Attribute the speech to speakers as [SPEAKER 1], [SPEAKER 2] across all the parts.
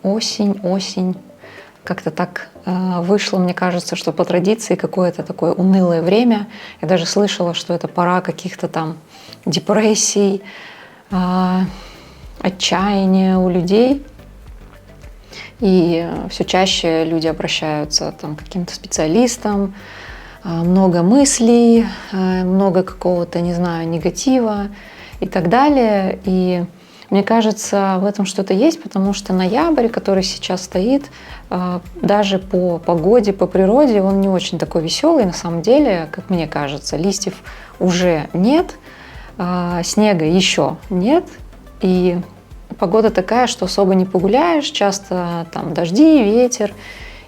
[SPEAKER 1] осень, осень. Как-то так вышло, мне кажется, что по традиции какое-то такое унылое время. Я даже слышала, что это пора каких-то там депрессий, отчаяния у людей. И все чаще люди обращаются там, к каким-то специалистам, много мыслей, много какого-то, не знаю, негатива и так далее. И мне кажется, в этом что-то есть, потому что ноябрь, который сейчас стоит, даже по погоде, по природе, он не очень такой веселый на самом деле, как мне кажется. Листьев уже нет, снега еще нет, и погода такая, что особо не погуляешь, часто там дожди, ветер,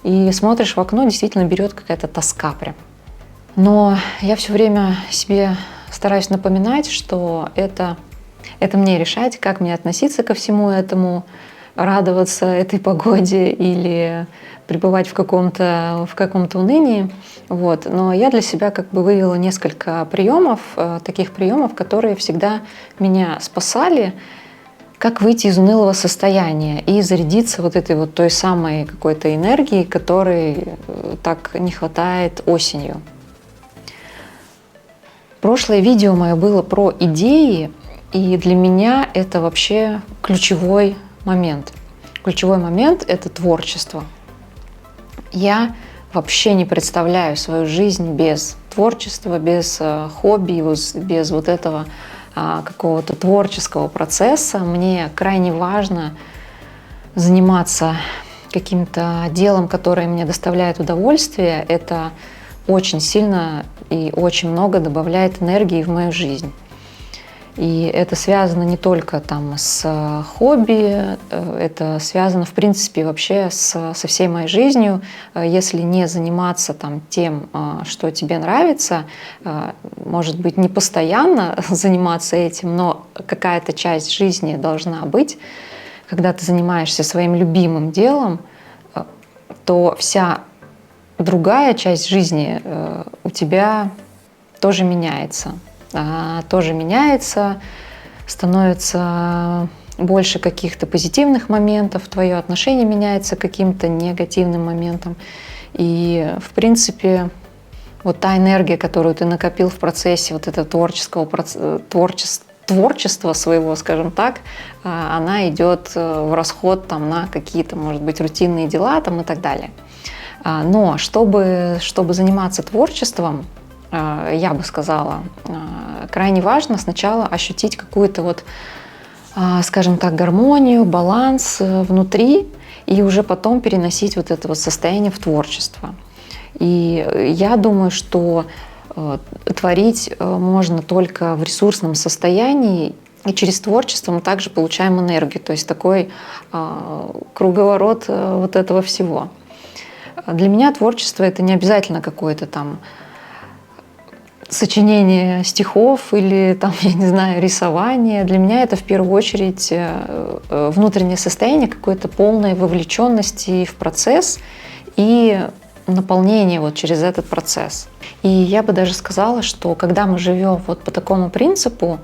[SPEAKER 1] и смотришь в окно, действительно берет какая-то тоска прям. Но я все время себе стараюсь напоминать, что это мне решать, как мне относиться ко всему этому, радоваться этой погоде или пребывать в каком-то унынии. Вот. Но я для себя как бы вывела несколько приемов, таких приемов, которые всегда меня спасали, как выйти из унылого состояния и зарядиться вот этой вот той самой какой-то энергией, которой так не хватает осенью. Прошлое видео мое было про идеи, и для меня это вообще ключевой момент. Ключевой момент — это творчество. Я вообще не представляю свою жизнь без творчества, без хобби, без вот этого какого-то творческого процесса. Мне крайне важно заниматься каким-то делом, которое мне доставляет удовольствие. Это очень сильно и очень много добавляет энергии в мою жизнь. И это связано не только там с хобби, это связано в принципе вообще со всей моей жизнью. Если не заниматься там тем, что тебе нравится, может быть, не постоянно заниматься этим, но какая-то часть жизни должна быть. Когда ты занимаешься своим любимым делом, то вся другая часть жизни у тебя тоже меняется. Становится больше каких-то позитивных моментов, твое отношение меняется к каким-то негативным моментам. И, в принципе, вот та энергия, которую ты накопил в процессе вот этого творчества своего, скажем так, она идет в расход там, на какие-то, может быть, рутинные дела там, и так далее. Но чтобы заниматься творчеством, я бы сказала, крайне важно сначала ощутить какую-то вот, скажем так, гармонию, баланс внутри, и уже потом переносить вот это вот состояние в творчество. И я думаю, что творить можно только в ресурсном состоянии, и через творчество мы также получаем энергию, то есть такой круговорот вот этого всего. Для меня творчество — это не обязательно какое-то там сочинение стихов или там, я не знаю, рисование. Для меня это в первую очередь внутреннее состояние какой-то полной вовлеченности в процесс и наполнение вот через этот процесс. И я бы даже сказала, что когда мы живем вот по такому принципу,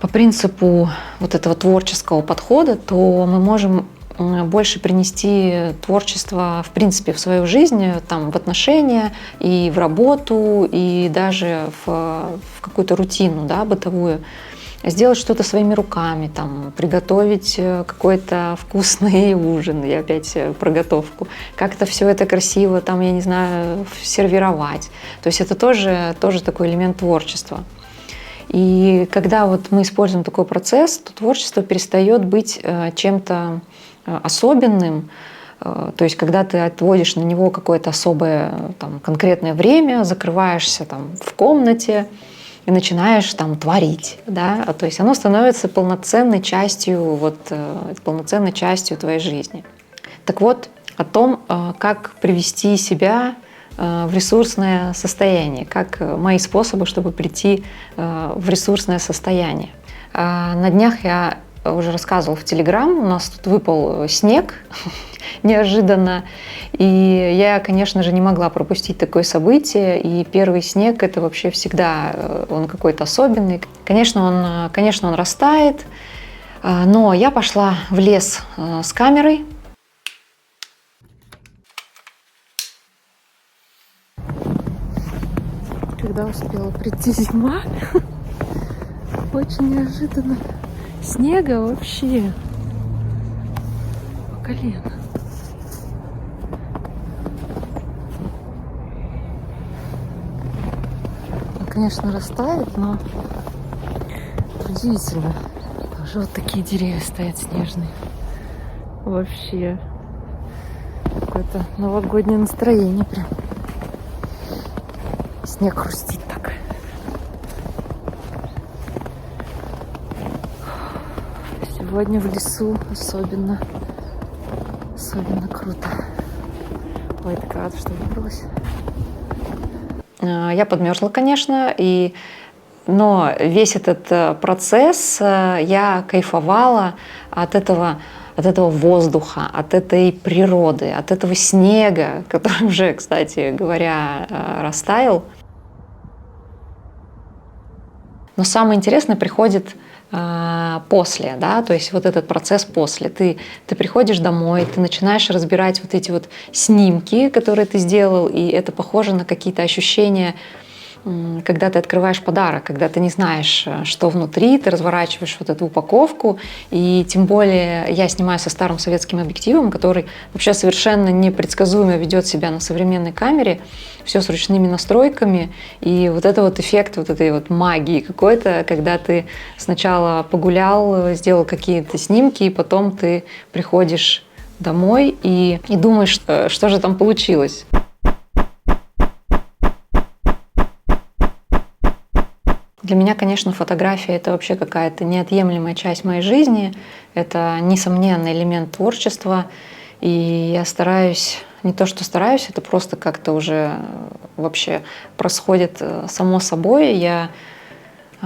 [SPEAKER 1] по принципу вот этого творческого подхода, то мы можем больше принести творчество, в принципе, в свою жизнь, там, в отношения, и в работу, и даже в какую-то рутину, да, бытовую. Сделать что-то своими руками, там, приготовить какой-то вкусный ужин, и опять про готовку. Как-то все это красиво, там, я не знаю, сервировать. То есть это тоже такой элемент творчества. И когда вот мы используем такой процесс, то творчество перестает быть чем-то особенным, то есть когда ты отводишь на него какое-то особое там, конкретное время, закрываешься там, в комнате и начинаешь там, творить, да? То есть оно становится полноценной частью твоей жизни. Так вот, о том, как привести себя в ресурсное состояние, как мои способы, чтобы прийти в ресурсное состояние. На днях я уже рассказывала в Телеграм, у нас тут выпал снег неожиданно, и я, конечно же, не могла пропустить такое событие, и первый снег — это вообще всегда он какой-то особенный. Конечно, он растает, Но я пошла в лес с камерой. Когда успела прийти зима, очень неожиданно. Снега вообще по колено. Он, конечно, растает, но удивительно. Тоже вот такие деревья стоят снежные. Вообще какое-то новогоднее настроение прям. Снег хрустит так. Сегодня в лесу особенно круто. Ой, так рада, что выбралась. Я подмерзла, конечно, но весь этот процесс я кайфовала от этого воздуха, от этой природы, от этого снега, который уже, кстати говоря, растаял. Но самое интересное приходит после, да, то есть вот этот процесс после. Ты приходишь домой, ты начинаешь разбирать вот эти вот снимки, которые ты сделал, и это похоже на какие-то ощущения, когда ты открываешь подарок, когда ты не знаешь, что внутри, ты разворачиваешь вот эту упаковку, и тем более я снимаю со старым советским объективом, который вообще совершенно непредсказуемо ведет себя на современной камере, все с ручными настройками, и вот это вот эффект вот этой вот магии какой-то, когда ты сначала погулял, сделал какие-то снимки, и потом ты приходишь домой и думаешь, что же там получилось. Для меня, конечно, фотография — это вообще какая-то неотъемлемая часть моей жизни. Это несомненный элемент творчества. И я стараюсь, не то что стараюсь, это просто как-то уже вообще происходит само собой. Я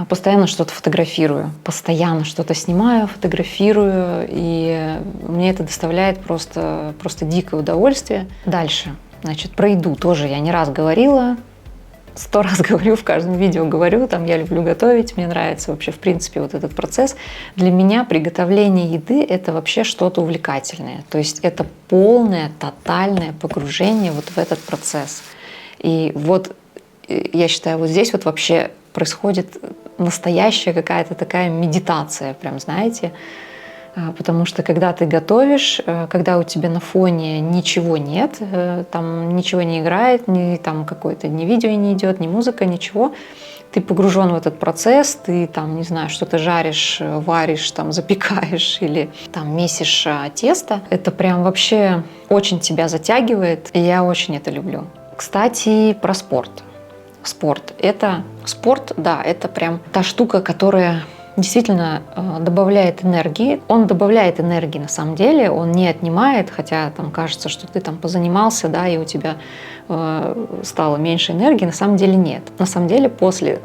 [SPEAKER 1] постоянно что-то фотографирую, постоянно что-то снимаю, фотографирую. И мне это доставляет просто дикое удовольствие. Дальше. Значит, про еду тоже я не раз говорила. 100 раз говорю, в каждом видео говорю, там я люблю готовить, мне нравится вообще в принципе вот этот процесс. Для меня приготовление еды — это вообще что-то увлекательное, то есть это полное, тотальное погружение вот в этот процесс. И вот я считаю, вот здесь вот вообще происходит настоящая какая-то такая медитация, прям, знаете, потому что когда ты готовишь, когда у тебя на фоне ничего нет, там ничего не играет, там какое-то ни видео не идет, ни музыка, ничего, ты погружен в этот процесс, ты там, не знаю, что-то жаришь, варишь, там запекаешь или там месишь тесто, это прям вообще очень тебя затягивает, и я очень это люблю. Кстати, про спорт. Спорт, да, это прям та штука, которая действительно добавляет энергии. Он добавляет энергии на самом деле, он не отнимает, хотя там кажется, что ты там позанимался, да, и у тебя стало меньше энергии, на самом деле нет. На самом деле после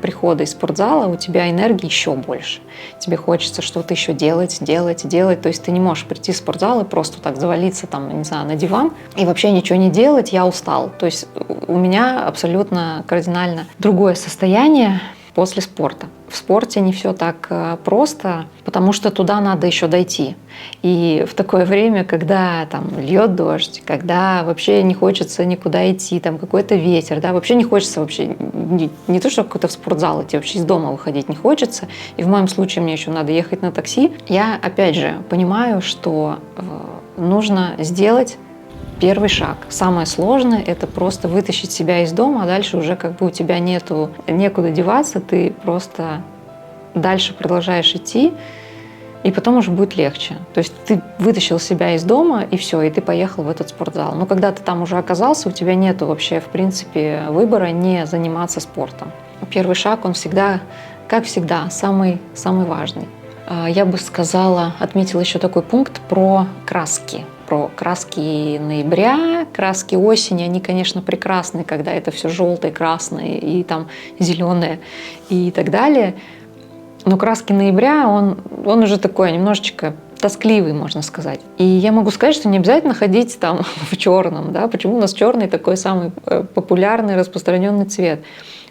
[SPEAKER 1] прихода из спортзала у тебя энергии еще больше. Тебе хочется что-то еще делать. То есть ты не можешь прийти в спортзал и просто так завалиться там, не знаю, на диван и вообще ничего не делать, я устал. То есть у меня абсолютно кардинально другое состояние после спорта. В спорте не все так просто, потому что туда надо еще дойти. И в такое время, когда там льет дождь, когда вообще не хочется никуда идти, там какой-то ветер, да, вообще не хочется вообще не то, что какой-то в спортзал идти, вообще из дома выходить не хочется. И в моем случае мне еще надо ехать на такси. Я опять же понимаю, что нужно сделать первый шаг. Самое сложное — это просто вытащить себя из дома, а дальше уже как бы у тебя некуда деваться, ты просто дальше продолжаешь идти, и потом уже будет легче. То есть ты вытащил себя из дома, и все, и ты поехал в этот спортзал. Но когда ты там уже оказался, у тебя нету вообще, в принципе, выбора не заниматься спортом. Первый шаг, он всегда, как всегда, самый важный. Я бы сказала, отметила еще такой пункт про краски. Про краски ноября, краски осени, они, конечно, прекрасны, когда это все желтое, красное и там зеленое и так далее. Но краски ноября, он уже такой немножечко тоскливый, можно сказать. И я могу сказать, что не обязательно ходить там в черном, да? Почему у нас черный такой самый популярный, распространенный цвет?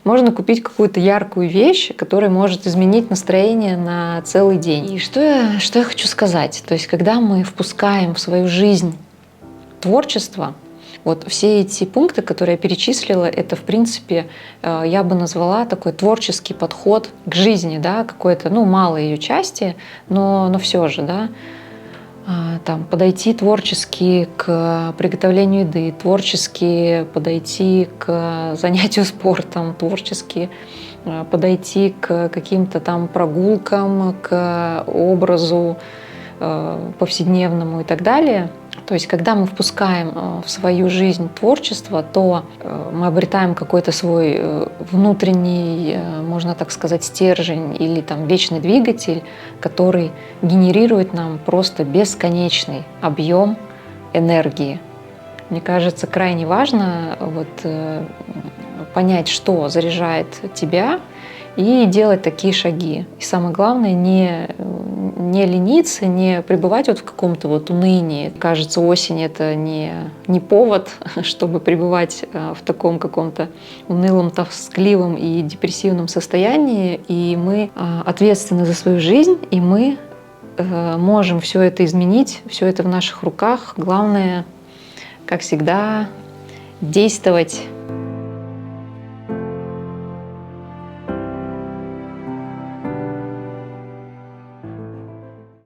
[SPEAKER 1] можно купить какую-то яркую вещь, которая может изменить настроение на целый день. И что я хочу сказать? То есть, когда мы впускаем в свою жизнь творчество, вот все эти пункты, которые я перечислила, это, в принципе, я бы назвала такой творческий подход к жизни, да, какой-то, ну, малой ее части, но все же, да, там, подойти творчески к приготовлению еды, творчески подойти к занятию спортом, творчески подойти к каким-то там прогулкам, к образу повседневному и так далее. То есть, когда мы впускаем в свою жизнь творчество, то мы обретаем какой-то свой внутренний, можно так сказать, стержень или там вечный двигатель, который генерирует нам просто бесконечный объем энергии. Мне кажется, крайне важно понять, что заряжает тебя, и делать такие шаги. И самое главное, не лениться, не пребывать в каком-то унынии. Кажется, осень — это не повод, чтобы пребывать в таком каком-то унылом, тоскливом и депрессивном состоянии. И мы ответственны за свою жизнь, и мы можем все это изменить, все это в наших руках. Главное, как всегда, действовать